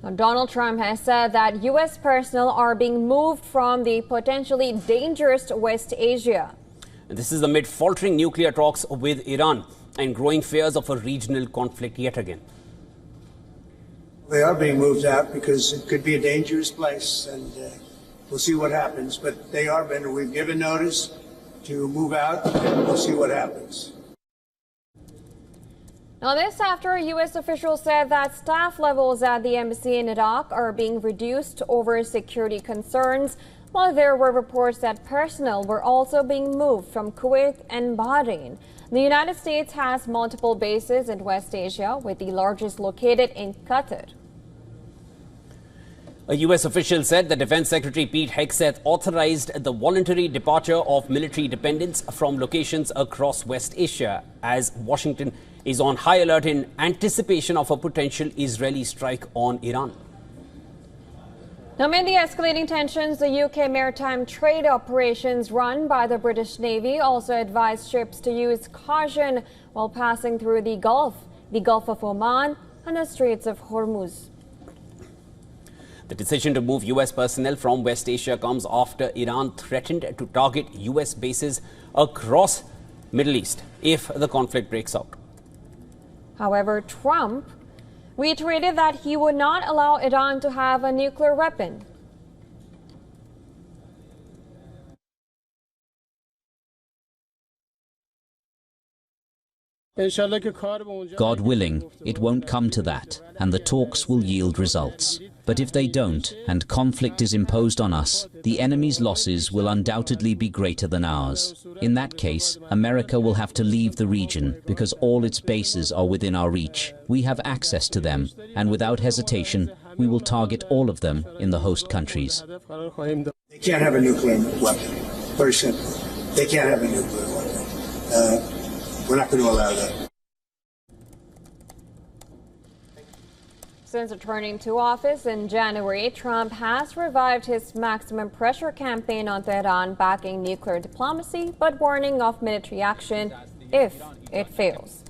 Now, Donald Trump has said that U.S. personnel are being moved from the potentially dangerous West Asia. And this is amid faltering nuclear talks with Iran and growing fears of a regional conflict yet again. They are being moved out because it could be a dangerous place, and we'll see what happens. But they are being, we've given notice to move out, and we'll see what happens. Now, this after U.S. officials said that staff levels at the embassy in Iraq are being reduced over security concerns, while there were reports that personnel were also being moved from Kuwait and Bahrain. The United States has multiple bases in West Asia, with the largest located in Qatar. A U.S. official said that Defense Secretary Pete Hegseth authorized the voluntary departure of military dependents from locations across West Asia, as Washington is on high alert in anticipation of a potential Israeli strike on Iran. Now, amid the escalating tensions, the UK maritime trade operations run by the British Navy also advised ships to use caution while passing through the Gulf of Oman, and the Straits of Hormuz. The decision to move U.S. personnel from West Asia comes after Iran threatened to target U.S. bases across Middle East if the conflict breaks out. However, Trump reiterated that he would not allow Iran to have a nuclear weapon. God willing, it won't come to that, and the talks will yield results. But if they don't, and conflict is imposed on us, the enemy's losses will undoubtedly be greater than ours. In that case, America will have to leave the region, because all its bases are within our reach. We have access to them, and without hesitation, we will target all of them in the host countries. They can't have a nuclear weapon. Very simple. They can't have a nuclear weapon. We're not going to allow that. Since returning to office in January, Trump has revived his maximum pressure campaign on Tehran, backing nuclear diplomacy, but warning of military action if it fails.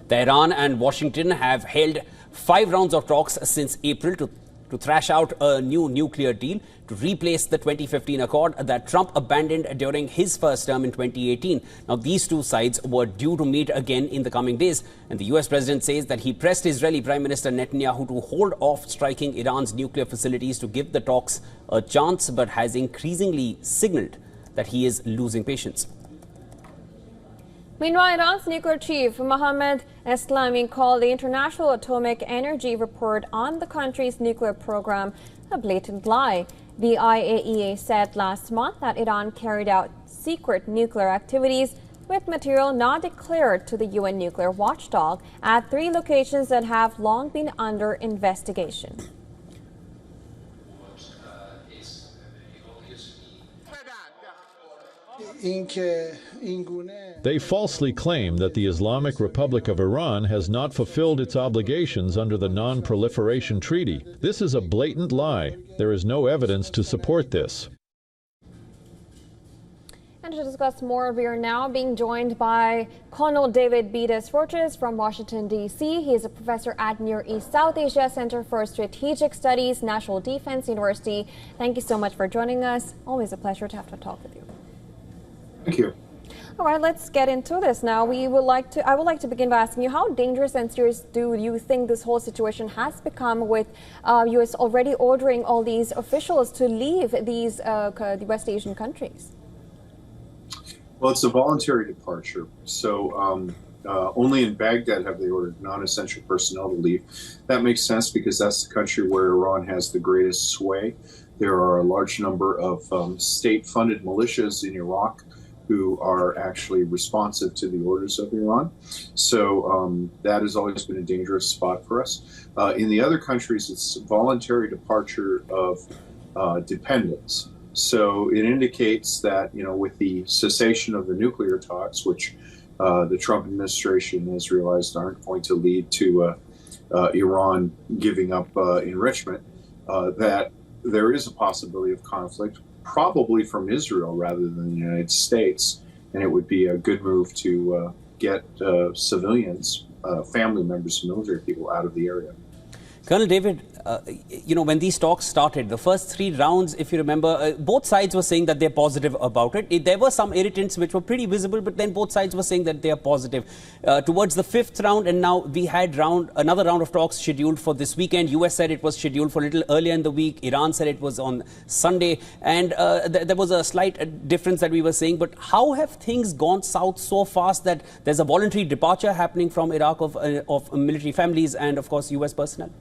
Tehran and Washington have held 5 rounds of talks since April to thrash out a new nuclear deal to replace the 2015 accord that Trump abandoned during his first term in 2018. Now, these two sides were due to meet again in the coming days, and the U.S. president says that he pressed Israeli Prime Minister Netanyahu to hold off striking Iran's nuclear facilities to give the talks a chance, but has increasingly signaled that he is losing patience. Meanwhile, Iran's nuclear chief, Mohammad Escalating, called the International Atomic Energy Report on the country's nuclear program a blatant lie. The IAEA said last month that Iran carried out secret nuclear activities with material not declared to the UN nuclear watchdog at 3 locations that have long been under investigation. They falsely claim that the Islamic Republic of Iran has not fulfilled its obligations under the Non-Proliferation Treaty. This is a blatant lie. There is no evidence to support this. And to discuss more, we are now being joined by Colonel David Beatus-Forches from Washington, D.C. He is a professor at Near East South Asia Center for Strategic Studies, National Defense University. Thank you so much for joining us. Always a pleasure to have to talk with you. Thank you. All right, let's get into this now. I would like to begin by asking you, how dangerous and serious do you think this whole situation has become, with U.S. already ordering all these officials to leave these the West Asian countries? Well, it's a voluntary departure. So only in Baghdad have they ordered non-essential personnel to leave. That makes sense because that's the country where Iran has the greatest sway. There are a large number of state-funded militias in Iraq who are actually responsive to the orders of Iran. So that has always been a dangerous spot for us. In the other countries, it's voluntary departure of dependents. So it indicates that, with the cessation of the nuclear talks, which the Trump administration has realized aren't going to lead to Iran giving up enrichment, that there is a possibility of conflict, probably from Israel rather than the United States, and it would be a good move to get civilians, family members, military people out of the area. Colonel David, when these talks started, the first 3 rounds, if you remember, both sides were saying that they're positive about it. There were some irritants which were pretty visible, but then both sides were saying that they are positive. Towards the 5th round, and now we had another round of talks scheduled for this weekend. US said it was scheduled for a little earlier in the week. Iran said it was on Sunday. And there was a slight difference that we were saying. But how have things gone south so fast that there's a voluntary departure happening from Iraq of military families and, of course, US personnel?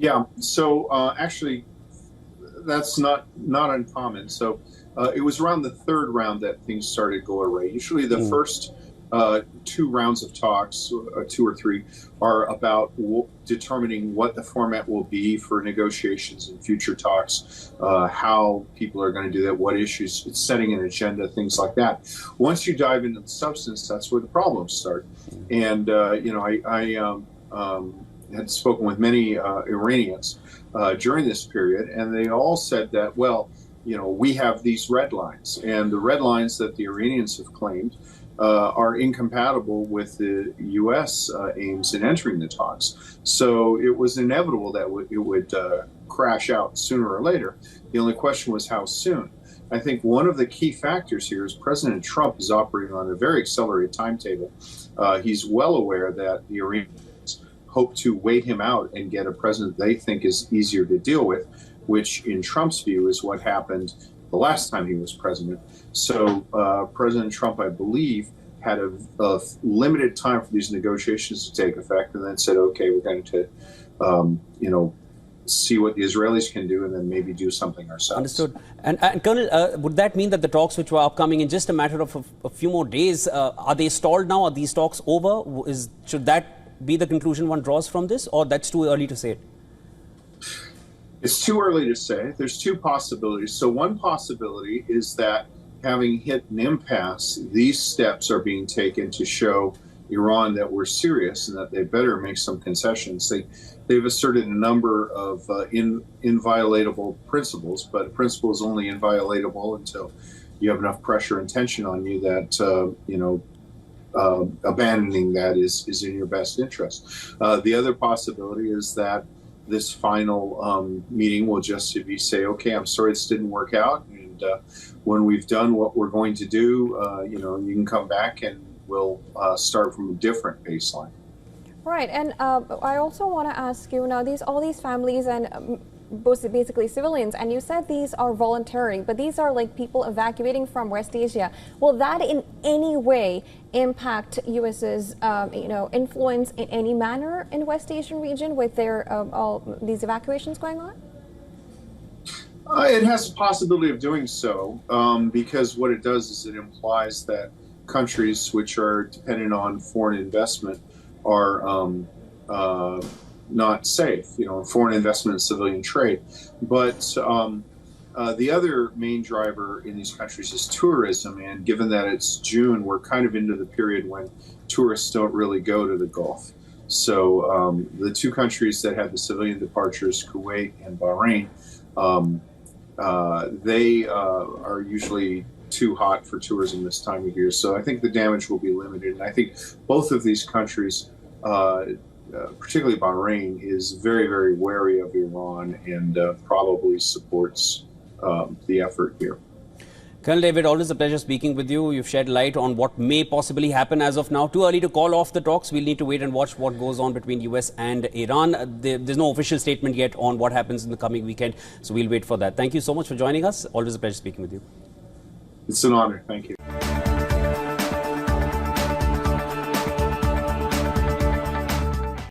Yeah, so actually, that's not uncommon. So it was around the 3rd round that things started to go awry. Usually the first 2 rounds of talks, 2 or 3, are about determining what the format will be for negotiations and future talks, how people are going to do that, what issues, setting an agenda, things like that. Once you dive into the substance, that's where the problems start. And, I had spoken with many Iranians during this period, and they all said that, well, we have these red lines, and the red lines that the Iranians have claimed are incompatible with the U.S. aims in entering the talks. So it was inevitable that it would crash out sooner or later. The only question was how soon. I think one of the key factors here is President Trump is operating on a very accelerated timetable. He's well aware that the Iranians hope to wait him out and get a president they think is easier to deal with, which in Trump's view is what happened the last time he was president. So President Trump, I believe, had a limited time for these negotiations to take effect, and then said, okay, we're going to, see what the Israelis can do and then maybe do something ourselves. Understood. And Colonel, would that mean that the talks which were upcoming in just a matter of a few more days, are they stalled now? Are these talks over? Should that be the conclusion one draws from this, or that's too early to say it? It's too early to say. There's 2 possibilities. So one possibility is that having hit an impasse, these steps are being taken to show Iran that we're serious and that they better make some concessions. They've asserted a number of inviolatable principles, but a principle is only inviolatable until you have enough pressure and tension on you that, abandoning that is in your best interest. The other possibility is that this final meeting will just be say, okay, I'm sorry this didn't work out, and when we've done what we're going to do, you can come back and we'll start from a different baseline. Right, and I also want to ask you now, all these families and basically civilians, and you said these are voluntary, but these are like people evacuating from West Asia. Will that in any way impact US's influence in any manner in West Asian region with their all these evacuations going on? It has the possibility of doing so, because what it does is it implies that countries which are dependent on foreign investment are not safe, foreign investment and civilian trade. But the other main driver in these countries is tourism. And given that it's June, we're kind of into the period when tourists don't really go to the Gulf. So the 2 countries that had the civilian departures, Kuwait and Bahrain, they are usually too hot for tourism this time of year. So I think the damage will be limited. And I think both of these countries, particularly Bahrain, is very, very wary of Iran and probably supports the effort here. Colonel David, always a pleasure speaking with you. You've shed light on what may possibly happen as of now. Too early to call off the talks. We'll need to wait and watch what goes on between US and Iran. There's no official statement yet on what happens in the coming weekend, so we'll wait for that. Thank you so much for joining us. Always a pleasure speaking with you. It's an honor. Thank you.